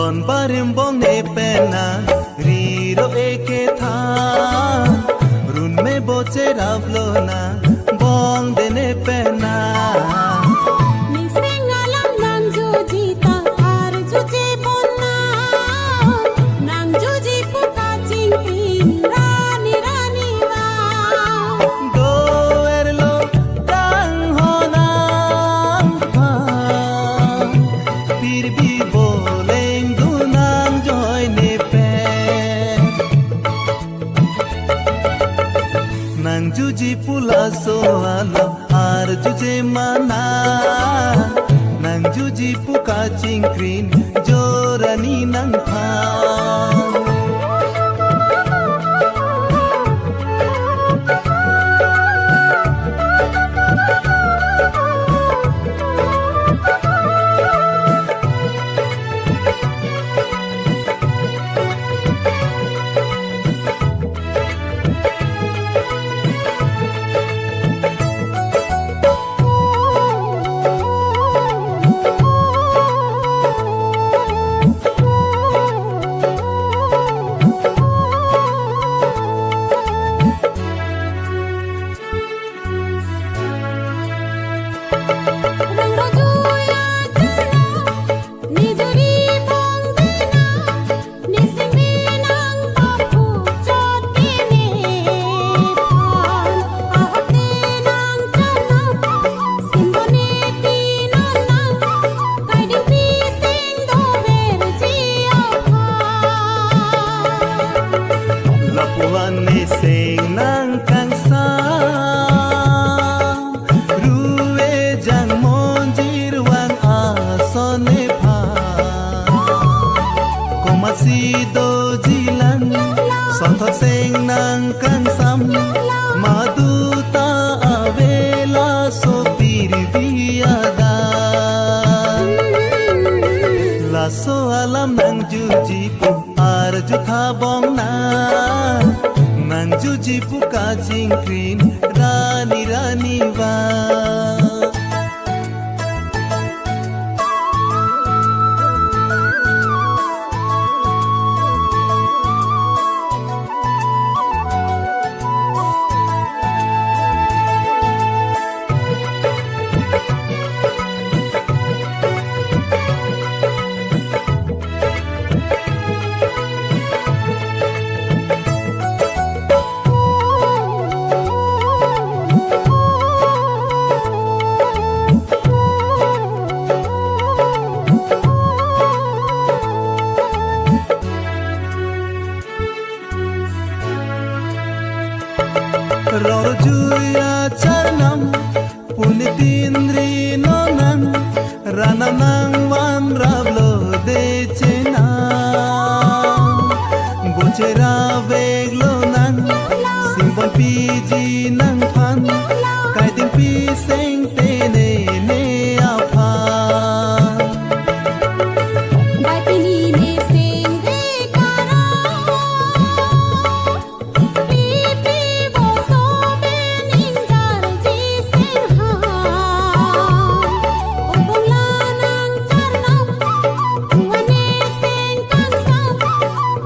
Ron barim bong ne pena riro eke tha run me boche ravlo na bong de ne pena Nisengalam nang juji ta ar juji bonna nang juji puka chingpin rani rani wa do erlo tang honang pha pir bi boleng dunang joy ne pe nang juji pula so alam ar juje mana nang juji puka chingkrin jorani nang pha Lapuan sing nang kang sa ruwe jang monjir wang asone pha komasi do jilan santhak sing nang kang sam maduta avela so pirviada laso alam nang juji ar jutha bong na nang juji puka chingkrin rani rani wa Roro juya charnam punitindri nonan ranam nang wan ravlo de chena bochera veglo nan simbon piji nang phan kaitin pi seng te ne ne apha batini ne sing de kara pipi bo so ben injar ji sen ha obongla nang charnam wane sing kang sam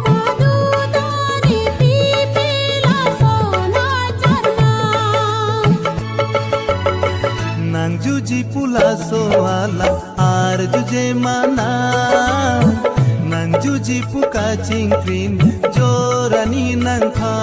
madu dari pipi la so na charnam nang juji pula so ala ar juje mana nang juji puka chingkrin jorani nang pha